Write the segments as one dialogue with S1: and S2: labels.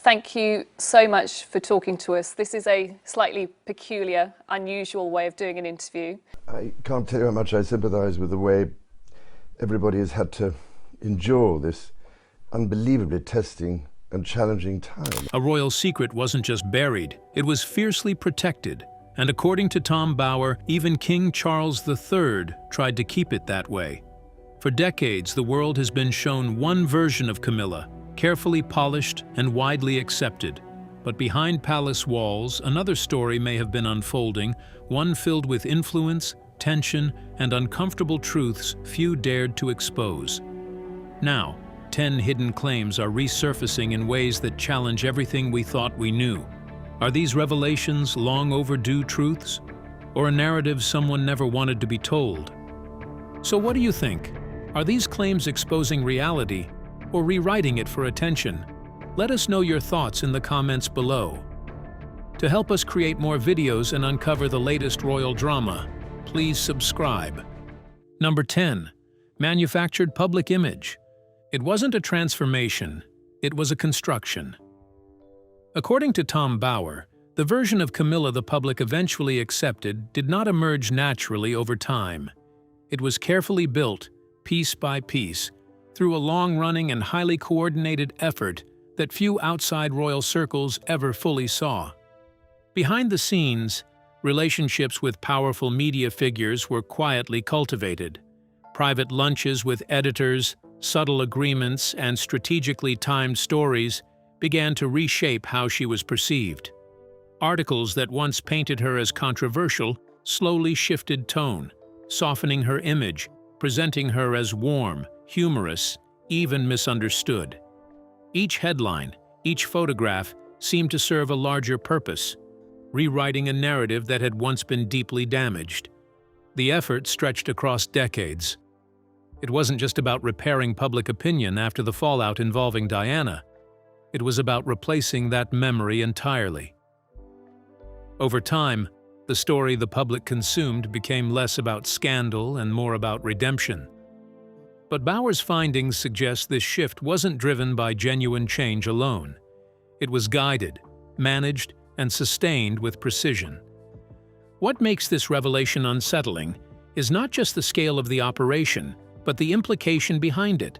S1: thank you so much for talking to us. This is a slightly peculiar, unusual way of doing an interview.
S2: I can't tell you how much I sympathise with the way everybody has had to endure this unbelievably testing and challenging time.
S3: A royal secret wasn't just buried, it was fiercely protected. And according to Tom Bower, even King Charles III tried to keep it that way. For decades, the world has been shown one version of Camilla, carefully polished and widely accepted. But behind palace walls, another story may have been unfolding, one filled with influence, tension, and uncomfortable truths few dared to expose. Now, 10 hidden claims are resurfacing in ways that challenge everything we thought we knew. Are these revelations long overdue truths, or a narrative someone never wanted to be told? So what do you think? Are these claims exposing reality, or rewriting it for attention? Let us know your thoughts in the comments below. To help us create more videos and uncover the latest royal drama, please subscribe. Number 10. Manufactured public image. It wasn't a transformation, it was a construction. According to Tom Bower, the version of Camilla the public eventually accepted did not emerge naturally over time. It was carefully built, piece by piece, through a long-running and highly coordinated effort that few outside royal circles ever fully saw. Behind the scenes, relationships with powerful media figures were quietly cultivated. Private lunches with editors, subtle agreements, and strategically timed stories began to reshape how she was perceived. Articles that once painted her as controversial slowly shifted tone, softening her image, presenting her as warm, humorous, even misunderstood. Each headline, each photograph seemed to serve a larger purpose, rewriting a narrative that had once been deeply damaged. The effort stretched across decades. It wasn't just about repairing public opinion after the fallout involving Diana. It was about replacing that memory entirely. Over time, the story the public consumed became less about scandal and more about redemption. But Bower's findings suggest this shift wasn't driven by genuine change alone. It was guided, managed, and sustained with precision. What makes this revelation unsettling is not just the scale of the operation, but the implication behind it.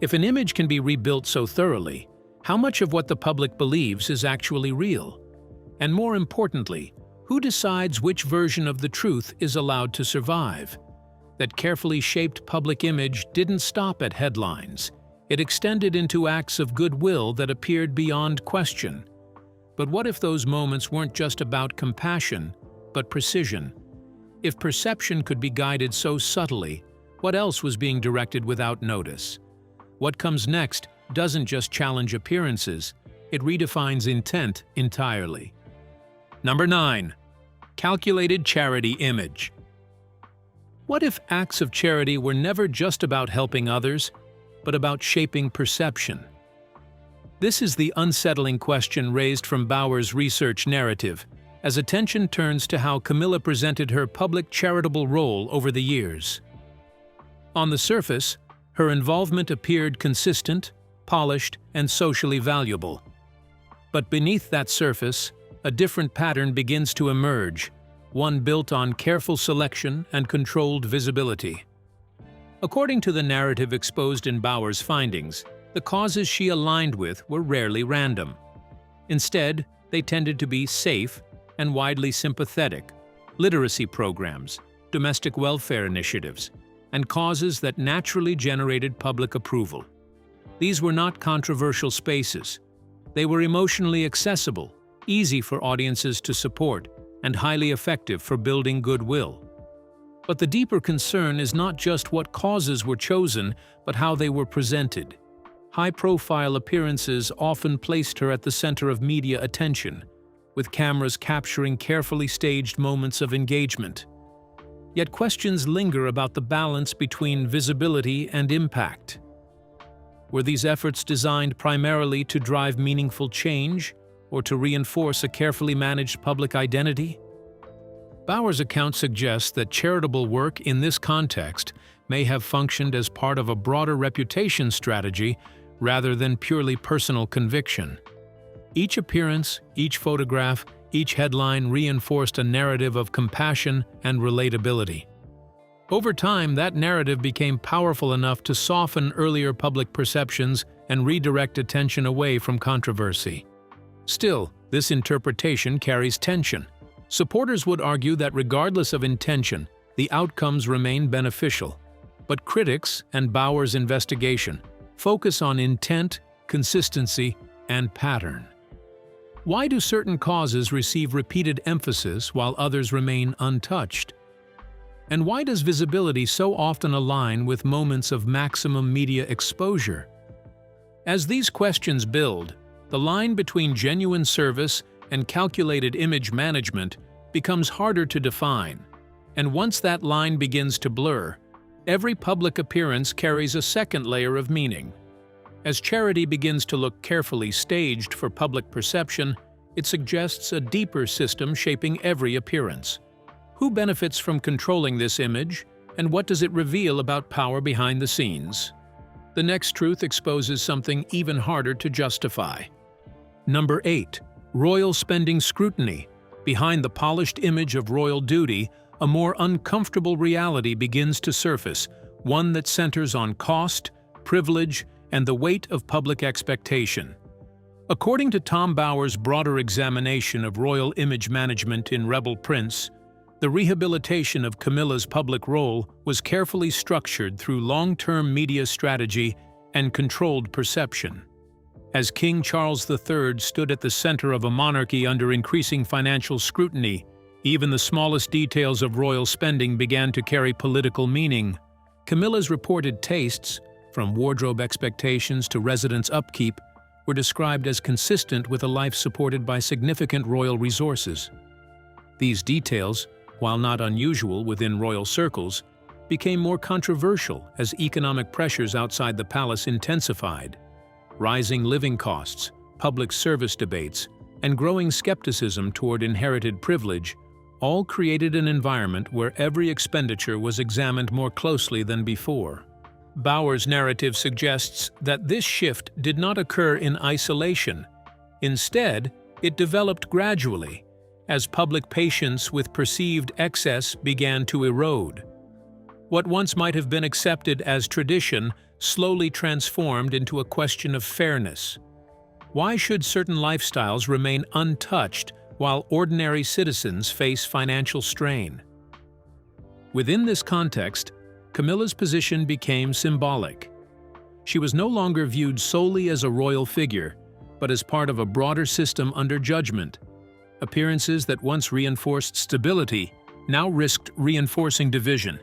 S3: If an image can be rebuilt so thoroughly, how much of what the public believes is actually real? And more importantly, who decides which version of the truth is allowed to survive? That carefully shaped public image didn't stop at headlines. It extended into acts of goodwill that appeared beyond question. But what if those moments weren't just about compassion, but precision? If perception could be guided so subtly, what else was being directed without notice? What comes next doesn't just challenge appearances, it redefines intent entirely. Number 9. Calculated charity image. What if acts of charity were never just about helping others, but about shaping perception? This is the unsettling question raised from Bower's research narrative, as attention turns to how Camilla presented her public charitable role over the years. On the surface, her involvement appeared consistent, polished, and socially valuable. But beneath that surface, a different pattern begins to emerge, one built on careful selection and controlled visibility. According to the narrative exposed in Bower's findings, the causes she aligned with were rarely random. Instead, they tended to be safe and widely sympathetic: literacy programs, domestic welfare initiatives, and causes that naturally generated public approval. These were not controversial spaces. They were emotionally accessible, easy for audiences to support, and highly effective for building goodwill. But the deeper concern is not just what causes were chosen, but how they were presented. High-profile appearances often placed her at the center of media attention, with cameras capturing carefully staged moments of engagement. Yet questions linger about the balance between visibility and impact. Were these efforts designed primarily to drive meaningful change, or to reinforce a carefully managed public identity? Bower's account suggests that charitable work in this context may have functioned as part of a broader reputation strategy rather than purely personal conviction. Each appearance, each photograph, each headline reinforced a narrative of compassion and relatability. Over time, that narrative became powerful enough to soften earlier public perceptions and redirect attention away from controversy. Still, this interpretation carries tension. Supporters would argue that regardless of intention, the outcomes remain beneficial. But critics, and Bauer's investigation, focus on intent, consistency, and pattern. Why do certain causes receive repeated emphasis while others remain untouched? And why does visibility so often align with moments of maximum media exposure? As these questions build, the line between genuine service and calculated image management becomes harder to define. And once that line begins to blur, every public appearance carries a second layer of meaning. As charity begins to look carefully staged for public perception, it suggests a deeper system shaping every appearance. Who benefits from controlling this image, and what does it reveal about power behind the scenes? The next truth exposes something even harder to justify. Number 8. Royal spending scrutiny. Behind the polished image of royal duty, a more uncomfortable reality begins to surface, one that centers on cost, privilege, and the weight of public expectation. According to Tom Bauer's broader examination of royal image management in Rebel Prince, the rehabilitation of Camilla's public role was carefully structured through long-term media strategy and controlled perception. As King Charles III stood at the center of a monarchy under increasing financial scrutiny, even the smallest details of royal spending began to carry political meaning. Camilla's reported tastes, from wardrobe expectations to residence upkeep, were described as consistent with a life supported by significant royal resources. These details, while not unusual within royal circles, became more controversial as economic pressures outside the palace intensified. Rising living costs, public service debates, and growing skepticism toward inherited privilege all created an environment where every expenditure was examined more closely than before. Bauer's narrative suggests that this shift did not occur in isolation. Instead, it developed gradually, as public patience with perceived excess began to erode. What once might have been accepted as tradition slowly transformed into a question of fairness. Why should certain lifestyles remain untouched while ordinary citizens face financial strain? Within this context, Camilla's position became symbolic. She was no longer viewed solely as a royal figure, but as part of a broader system under judgment. Appearances that once reinforced stability now risked reinforcing division.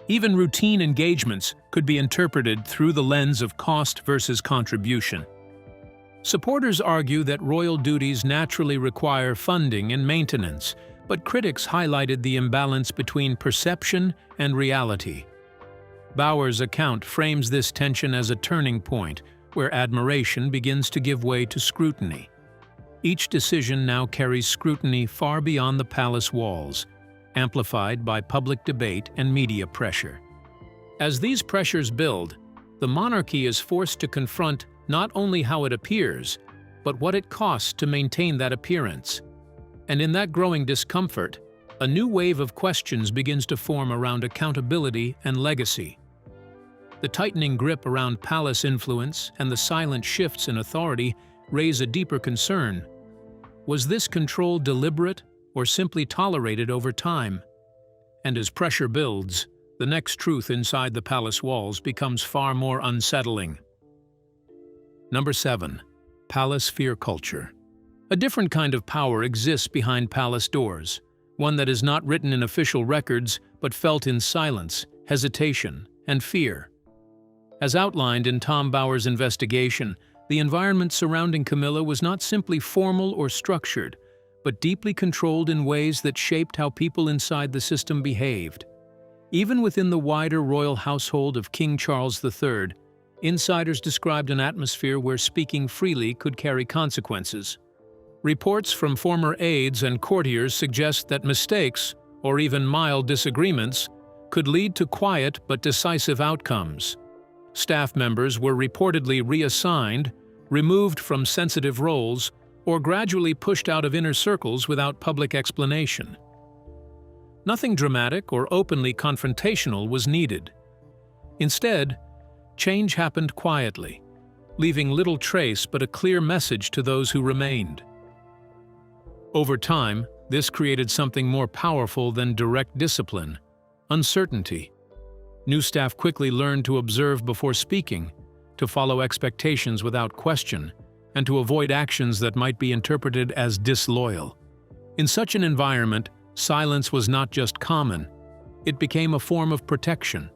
S3: Even routine engagements could be interpreted through the lens of cost versus contribution. Supporters argue that royal duties naturally require funding and maintenance, but critics highlighted the imbalance between perception and reality. Bauer's account frames this tension as a turning point, where admiration begins to give way to scrutiny. Each decision now carries scrutiny far beyond the palace walls, amplified by public debate and media pressure. As these pressures build, the monarchy is forced to confront not only how it appears, but what it costs to maintain that appearance. And in that growing discomfort, a new wave of questions begins to form around accountability and legacy. The tightening grip around palace influence and the silent shifts in authority raise a deeper concern. Was this control deliberate or simply tolerated over time? And as pressure builds, the next truth inside the palace walls becomes far more unsettling. Number 7. Palace fear culture. A different kind of power exists behind palace doors, one that is not written in official records but felt in silence, hesitation, and fear. As outlined in Tom Bauer's investigation, the environment surrounding Camilla was not simply formal or structured, but deeply controlled in ways that shaped how people inside the system behaved. Even within the wider royal household of King Charles III, insiders described an atmosphere where speaking freely could carry consequences. Reports from former aides and courtiers suggest that mistakes, or even mild disagreements, could lead to quiet but decisive outcomes. Staff members were reportedly reassigned, removed from sensitive roles, or gradually pushed out of inner circles without public explanation. Nothing dramatic or openly confrontational was needed. Instead, change happened quietly, leaving little trace but a clear message to those who remained. Over time, this created something more powerful than direct discipline: uncertainty. New staff quickly learned to observe before speaking, to follow expectations without question, and to avoid actions that might be interpreted as disloyal. In such an environment, silence was not just common, it became a form of protection.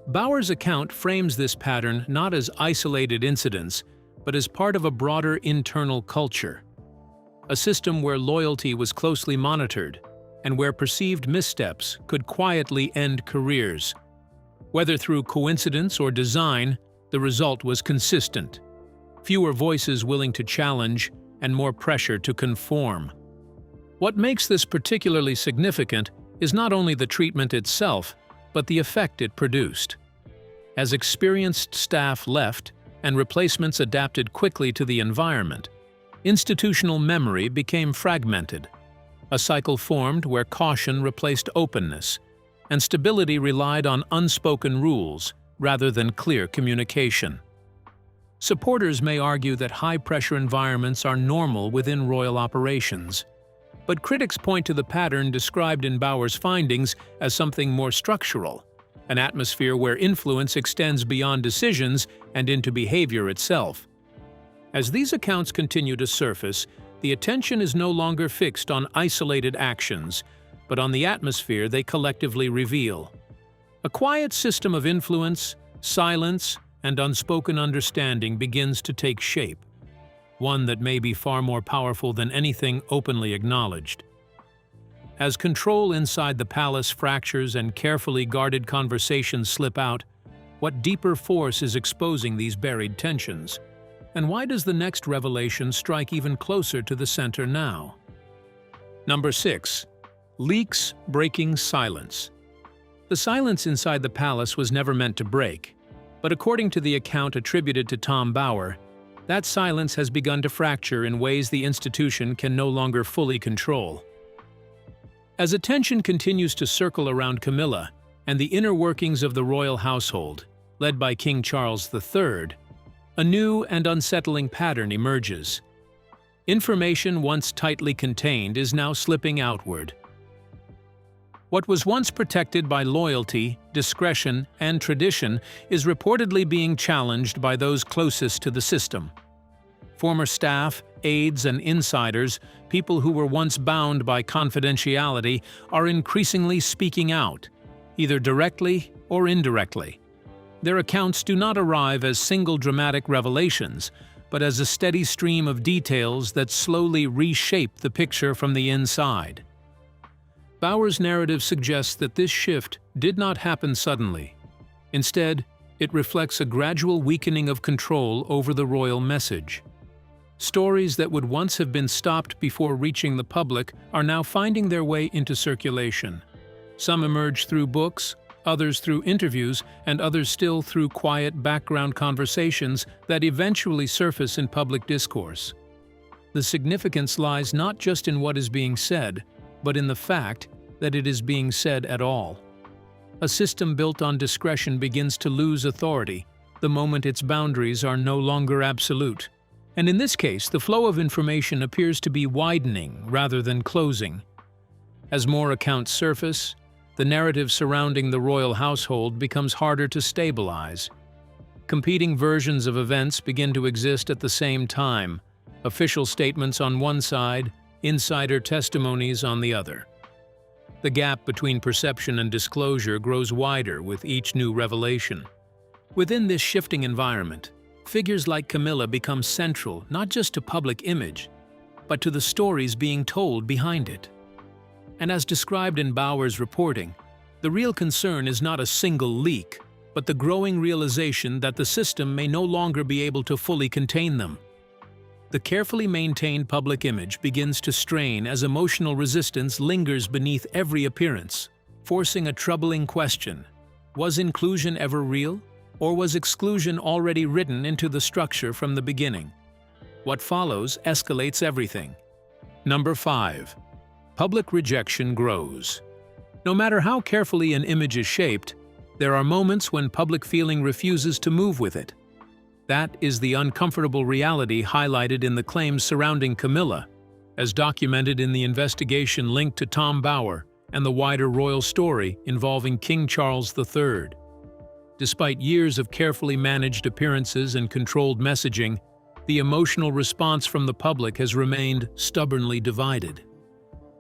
S3: Bauer's account frames this pattern not as isolated incidents, but as part of a broader internal culture. A system where loyalty was closely monitored, and where perceived missteps could quietly end careers. Whether through coincidence or design, the result was consistent: fewer voices willing to challenge and more pressure to conform. What makes this particularly significant is not only the treatment itself, but the effect it produced. As experienced staff left and replacements adapted quickly to the environment, institutional memory became fragmented. A cycle formed where caution replaced openness, and stability relied on unspoken rules rather than clear communication. Supporters may argue that high-pressure environments are normal within royal operations, but critics point to the pattern described in Bauer's findings as something more structural, an atmosphere where influence extends beyond decisions and into behavior itself. As these accounts continue to surface, the attention is no longer fixed on isolated actions, but on the atmosphere they collectively reveal. A quiet system of influence, silence, and unspoken understanding begins to take shape, one that may be far more powerful than anything openly acknowledged. As control inside the palace fractures and carefully guarded conversations slip out, what deeper force is exposing these buried tensions? And why does the next revelation strike even closer to the center now? Number 6. Leaks breaking silence. The silence inside the palace was never meant to break, but according to the account attributed to Tom Bauer, that silence has begun to fracture in ways the institution can no longer fully control. As attention continues to circle around Camilla and the inner workings of the royal household, led by King Charles III, a new and unsettling pattern emerges. Information once tightly contained is now slipping outward. What was once protected by loyalty, discretion, and tradition is reportedly being challenged by those closest to the system. Former staff, aides, and insiders, people who were once bound by confidentiality, are increasingly speaking out, either directly or indirectly. Their accounts do not arrive as single dramatic revelations, but as a steady stream of details that slowly reshape the picture from the inside. Bauer's narrative suggests that this shift did not happen suddenly. Instead, it reflects a gradual weakening of control over the royal message. Stories that would once have been stopped before reaching the public are now finding their way into circulation. Some emerge through books, others through interviews, and others still through quiet background conversations that eventually surface in public discourse. The significance lies not just in what is being said, but in the fact that it is being said at all. A system built on discretion begins to lose authority the moment its boundaries are no longer absolute. And in this case, the flow of information appears to be widening rather than closing. As more accounts surface, the narrative surrounding the royal household becomes harder to stabilize. Competing versions of events begin to exist at the same time, official statements on one side, insider testimonies on the other. The gap between perception and disclosure grows wider with each new revelation. Within this shifting environment, figures like Camilla become central not just to public image, but to the stories being told behind it. And as described in Bauer's reporting, the real concern is not a single leak, but the growing realization that the system may no longer be able to fully contain them. The carefully maintained public image begins to strain as emotional resistance lingers beneath every appearance, forcing a troubling question: was inclusion ever real, or was exclusion already written into the structure from the beginning? What follows escalates everything. Number 5. Public rejection grows. No matter how carefully an image is shaped, there are moments when public feeling refuses to move with it. That is the uncomfortable reality highlighted in the claims surrounding Camilla, as documented in the investigation linked to Tom Bower and the wider royal story involving King Charles III. Despite years of carefully managed appearances and controlled messaging, the emotional response from the public has remained stubbornly divided.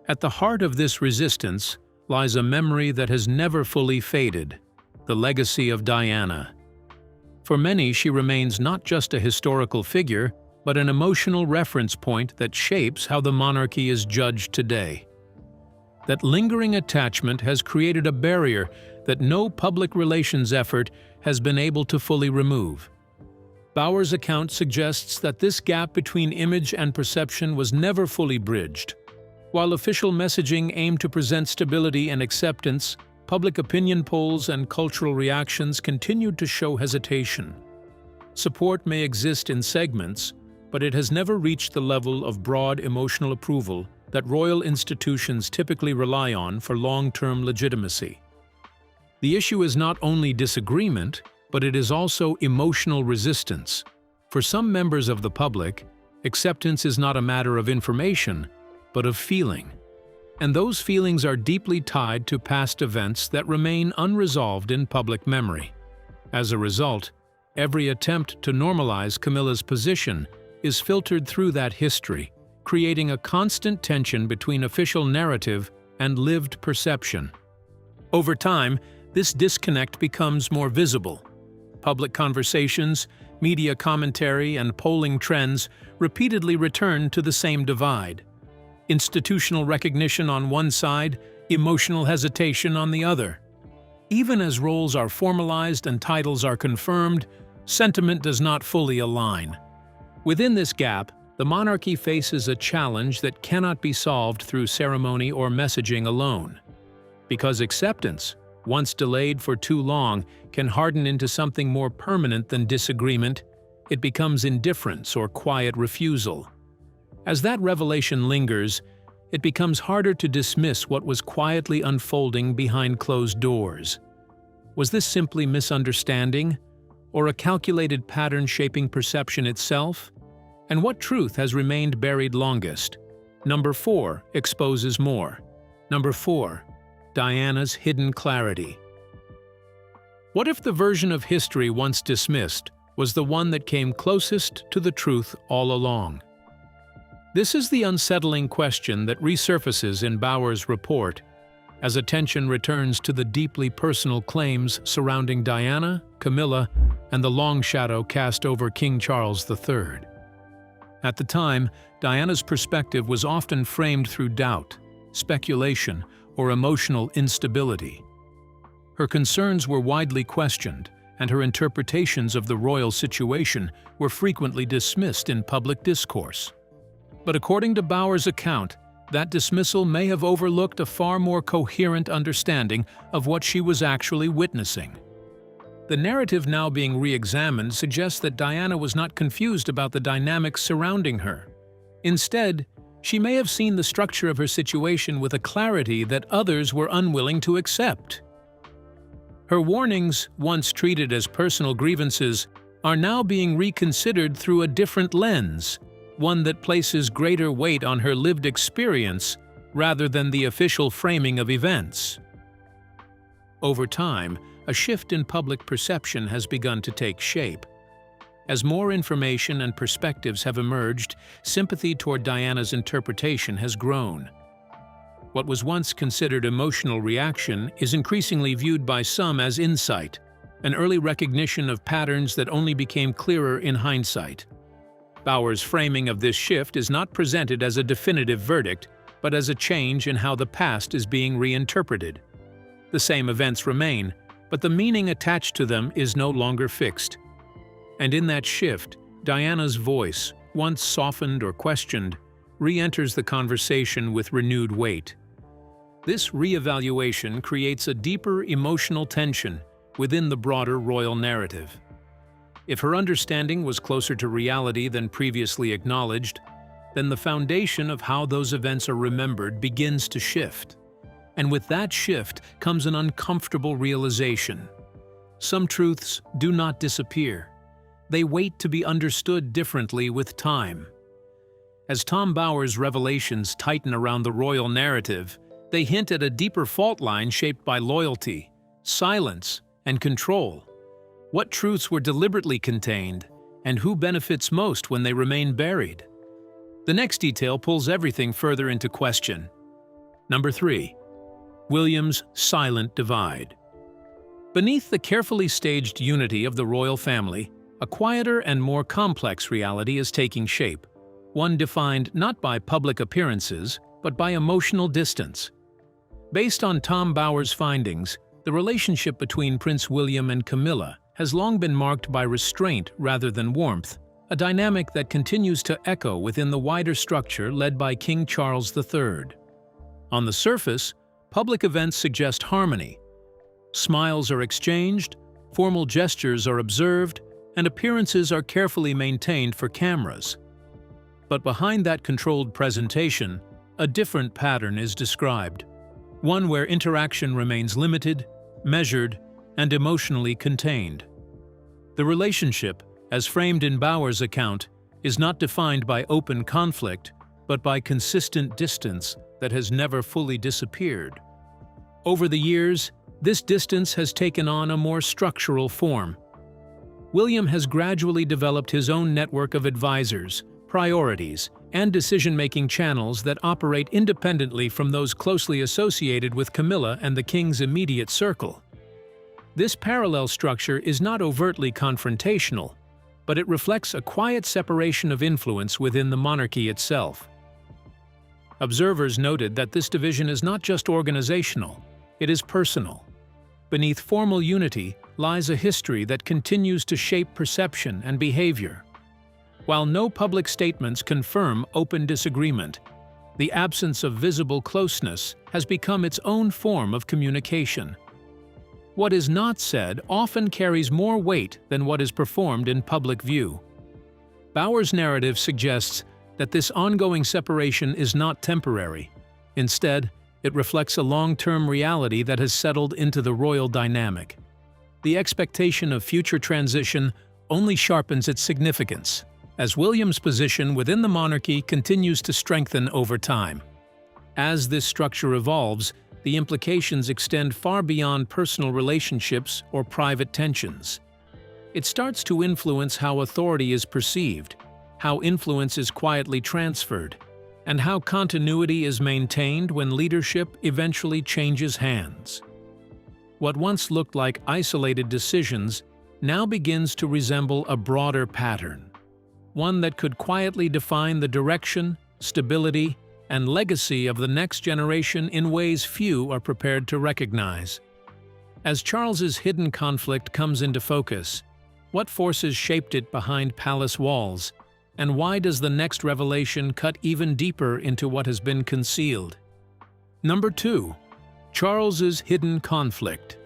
S3: At the heart of this resistance lies a memory that has never fully faded: the legacy of Diana. For many, she remains not just a historical figure, but an emotional reference point that shapes how the monarchy is judged today. That lingering attachment has created a barrier that no public relations effort has been able to fully remove. Bower's account suggests that this gap between image and perception was never fully bridged. While official messaging aimed to present stability and acceptance, public opinion polls and cultural reactions continued to show hesitation. Support may exist in segments, but it has never reached the level of broad emotional approval that royal institutions typically rely on for long-term legitimacy. The issue is not only disagreement, but it is also emotional resistance. For some members of the public, acceptance is not a matter of information, but of feeling. And those feelings are deeply tied to past events that remain unresolved in public memory. As a result, every attempt to normalize Camilla's position is filtered through that history, creating a constant tension between official narrative and lived perception. Over time, this disconnect becomes more visible. Public conversations, media commentary, and polling trends repeatedly return to the same divide. Institutional recognition on one side, emotional hesitation on the other. Even as roles are formalized and titles are confirmed, sentiment does not fully align. Within this gap, the monarchy faces a challenge that cannot be solved through ceremony or messaging alone. Because acceptance, once delayed for too long, can harden into something more permanent than disagreement, it becomes indifference or quiet refusal. As that revelation lingers, it becomes harder to dismiss what was quietly unfolding behind closed doors. Was this simply misunderstanding, or a calculated pattern shaping perception itself? And what truth has remained buried longest? Number 4 exposes more. Number 4. Diana's hidden clarity. What if the version of history once dismissed was the one that came closest to the truth all along? This is the unsettling question that resurfaces in Bower's report as attention returns to the deeply personal claims surrounding Diana, Camilla, and the long shadow cast over King Charles III. At the time, Diana's perspective was often framed through doubt, speculation, or emotional instability. Her concerns were widely questioned, and her interpretations of the royal situation were frequently dismissed in public discourse. But according to Bower's account, that dismissal may have overlooked a far more coherent understanding of what she was actually witnessing. The narrative now being re-examined suggests that Diana was not confused about the dynamics surrounding her. Instead, she may have seen the structure of her situation with a clarity that others were unwilling to accept. Her warnings, once treated as personal grievances, are now being reconsidered through a different lens, one that places greater weight on her lived experience rather than the official framing of events. Over time, a shift in public perception has begun to take shape. As more information and perspectives have emerged, sympathy toward Diana's interpretation has grown. What was once considered emotional reaction is increasingly viewed by some as insight, an early recognition of patterns that only became clearer in hindsight. Bower's framing of this shift is not presented as a definitive verdict, but as a change in how the past is being reinterpreted. The same events remain, but the meaning attached to them is no longer fixed. And in that shift, Diana's voice, once softened or questioned, re-enters the conversation with renewed weight. This re-evaluation creates a deeper emotional tension within the broader royal narrative. If her understanding was closer to reality than previously acknowledged, then the foundation of how those events are remembered begins to shift. And with that shift comes an uncomfortable realization. Some truths do not disappear. They wait to be understood differently with time. As Tom Bower's revelations tighten around the royal narrative, they hint at a deeper fault line shaped by loyalty, silence, and control. What truths were deliberately contained, and who benefits most when they remain buried? The next detail pulls everything further into question. Number 3. William's silent divide. Beneath the carefully staged unity of the royal family, a quieter and more complex reality is taking shape, one defined not by public appearances, but by emotional distance. Based on Tom Bower's findings, the relationship between Prince William and Camilla has long been marked by restraint rather than warmth, a dynamic that continues to echo within the wider structure led by King Charles III. On the surface, public events suggest harmony. Smiles are exchanged, formal gestures are observed, and appearances are carefully maintained for cameras. But behind that controlled presentation, a different pattern is described, one where interaction remains limited, measured, and emotionally contained. The relationship, as framed in Bower's account, is not defined by open conflict, but by consistent distance that has never fully disappeared. Over the years, this distance has taken on a more structural form. William has gradually developed his own network of advisors, priorities, and decision-making channels that operate independently from those closely associated with Camilla and the king's immediate circle. This parallel structure is not overtly confrontational, but it reflects a quiet separation of influence within the monarchy itself. Observers noted that this division is not just organizational, it is personal. Beneath formal unity lies a history that continues to shape perception and behavior. While no public statements confirm open disagreement, the absence of visible closeness has become its own form of communication. What is not said often carries more weight than what is performed in public view. Bower's narrative suggests that this ongoing separation is not temporary. Instead, it reflects a long-term reality that has settled into the royal dynamic. The expectation of future transition only sharpens its significance, as William's position within the monarchy continues to strengthen over time. As this structure evolves, the implications extend far beyond personal relationships or private tensions. It starts to influence how authority is perceived, how influence is quietly transferred, and how continuity is maintained when leadership eventually changes hands. What once looked like isolated decisions now begins to resemble a broader pattern, one that could quietly define the direction, stability, and legacy of the next generation in ways few are prepared to recognize. As Charles's hidden conflict comes into focus, what forces shaped it behind palace walls, and why does the next revelation cut even deeper into what has been concealed? Number 2. Charles's hidden conflict.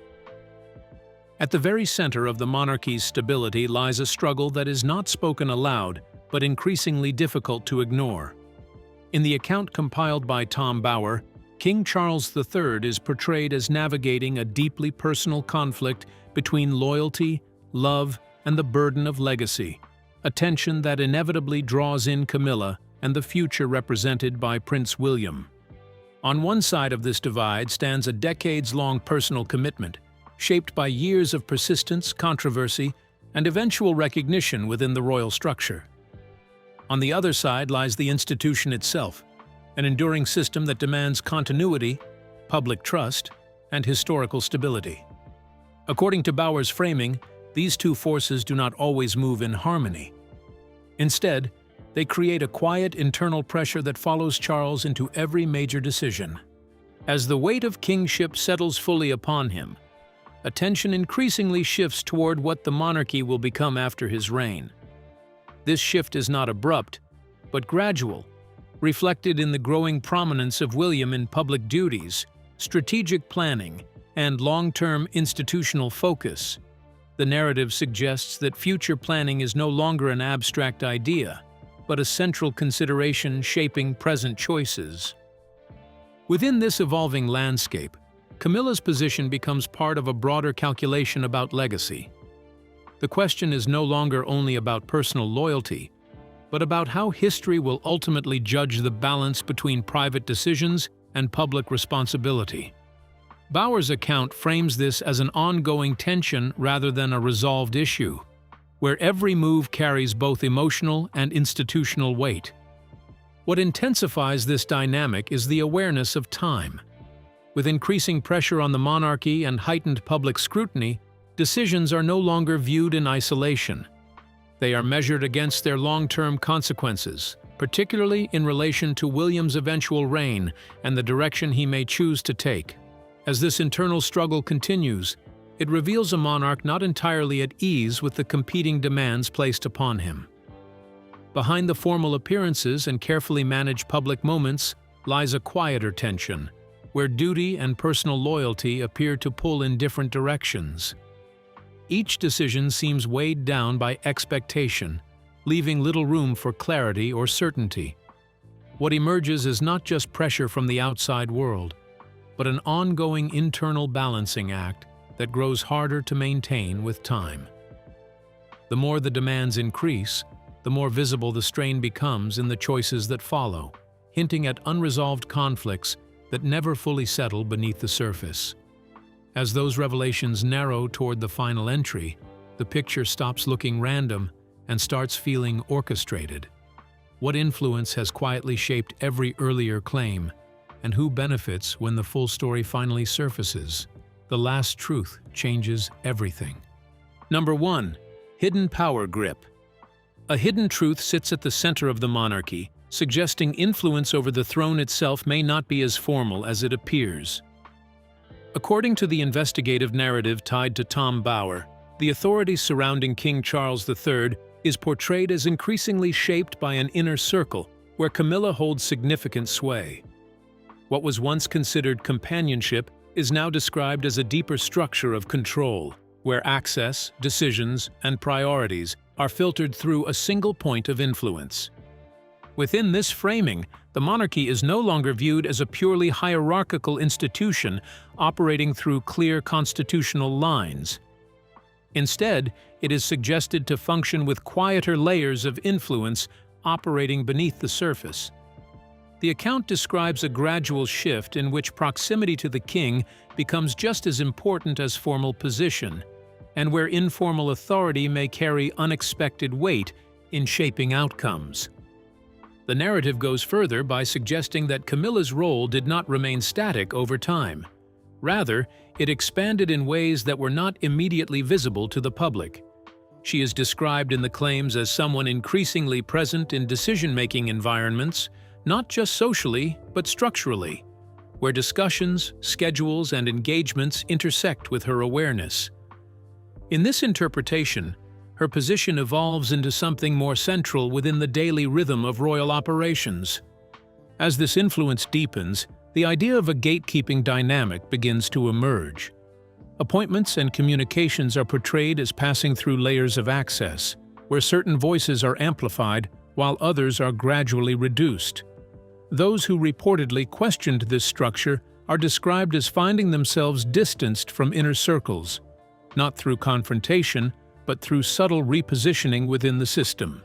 S3: At the very center of the monarchy's stability lies a struggle that is not spoken aloud, but increasingly difficult to ignore. In the account compiled by Tom Bower, King Charles III is portrayed as navigating a deeply personal conflict between loyalty, love, and the burden of legacy, a tension that inevitably draws in Camilla and the future represented by Prince William. On one side of this divide stands a decades-long personal commitment, shaped by years of persistence, controversy, and eventual recognition within the royal structure. On the other side lies the institution itself, an enduring system that demands continuity, public trust, and historical stability. According to Bower's framing, these two forces do not always move in harmony. Instead, they create a quiet internal pressure that follows Charles into every major decision. As the weight of kingship settles fully upon him, attention increasingly shifts toward what the monarchy will become after his reign. This shift is not abrupt, but gradual, reflected in the growing prominence of William in public duties, strategic planning, and long-term institutional focus. The narrative suggests that future planning is no longer an abstract idea, but a central consideration shaping present choices. Within this evolving landscape, Camilla's position becomes part of a broader calculation about legacy. The question is no longer only about personal loyalty, but about how history will ultimately judge the balance between private decisions and public responsibility. Bauer's account frames this as an ongoing tension rather than a resolved issue, where every move carries both emotional and institutional weight. What intensifies this dynamic is the awareness of time. With increasing pressure on the monarchy and heightened public scrutiny, decisions are no longer viewed in isolation. They are measured against their long-term consequences, particularly in relation to William's eventual reign and the direction he may choose to take. As this internal struggle continues, it reveals a monarch not entirely at ease with the competing demands placed upon him. Behind the formal appearances and carefully managed public moments lies a quieter tension, where duty and personal loyalty appear to pull in different directions. Each decision seems weighed down by expectation, leaving little room for clarity or certainty. What emerges is not just pressure from the outside world, but an ongoing internal balancing act that grows harder to maintain with time. The more the demands increase, the more visible the strain becomes in the choices that follow, hinting at unresolved conflicts that never fully settle beneath the surface. As those revelations narrow toward the final entry, the picture stops looking random and starts feeling orchestrated. What influence has quietly shaped every earlier claim, and who benefits when the full story finally surfaces? The last truth changes everything. Number 1. Hidden power grip. A hidden truth sits at the center of the monarchy, suggesting influence over the throne itself may not be as formal as it appears. According to the investigative narrative tied to Tom Bauer, the authority surrounding King Charles III is portrayed as increasingly shaped by an inner circle where Camilla holds significant sway. What was once considered companionship is now described as a deeper structure of control, where access, decisions, and priorities are filtered through a single point of influence. Within this framing, the monarchy is no longer viewed as a purely hierarchical institution operating through clear constitutional lines. Instead, it is suggested to function with quieter layers of influence operating beneath the surface. The account describes a gradual shift in which proximity to the king becomes just as important as formal position, and where informal authority may carry unexpected weight in shaping outcomes. The narrative goes further by suggesting that Camilla's role did not remain static over time. Rather, it expanded in ways that were not immediately visible to the public. She is described in the claims as someone increasingly present in decision-making environments, not just socially, but structurally, where discussions, schedules, and engagements intersect with her awareness. In this interpretation, her position evolves into something more central within the daily rhythm of royal operations. As this influence deepens, the idea of a gatekeeping dynamic begins to emerge. Appointments and communications are portrayed as passing through layers of access, where certain voices are amplified while others are gradually reduced. Those who reportedly questioned this structure are described as finding themselves distanced from inner circles, not through confrontation, but through subtle repositioning within the system.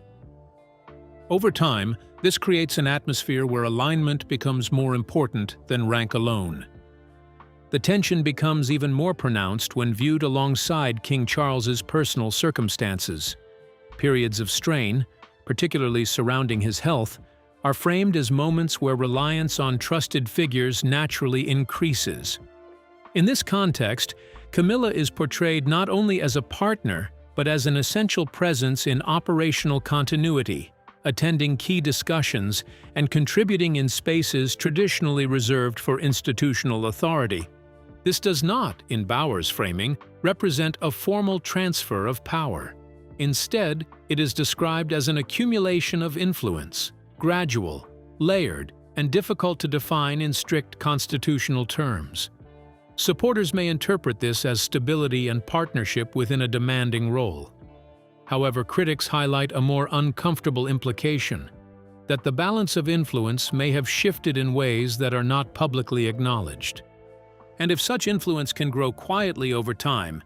S3: Over time, this creates an atmosphere where alignment becomes more important than rank alone. The tension becomes even more pronounced when viewed alongside King Charles's personal circumstances. Periods of strain, particularly surrounding his health, are framed as moments where reliance on trusted figures naturally increases. In this context, Camilla is portrayed not only as a partner, but as an essential presence in operational continuity, attending key discussions and contributing in spaces traditionally reserved for institutional authority. This does not, in Bauer's framing, represent a formal transfer of power. Instead, it is described as an accumulation of influence, gradual, layered, and difficult to define in strict constitutional terms. Supporters may interpret this as stability and partnership within a demanding role. However, critics highlight a more uncomfortable implication, that the balance of influence may have shifted in ways that are not publicly acknowledged. And if such influence can grow quietly over time,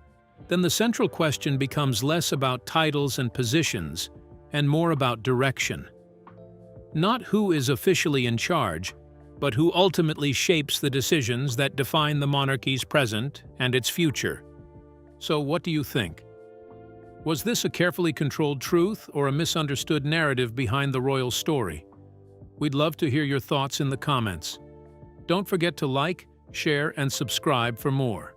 S3: then the central question becomes less about titles and positions and more about direction. Not who is officially in charge, but who ultimately shapes the decisions that define the monarchy's present and its future. So what do you think? Was this a carefully controlled truth or a misunderstood narrative behind the royal story? We'd love to hear your thoughts in the comments. Don't forget to like, share, and subscribe for more.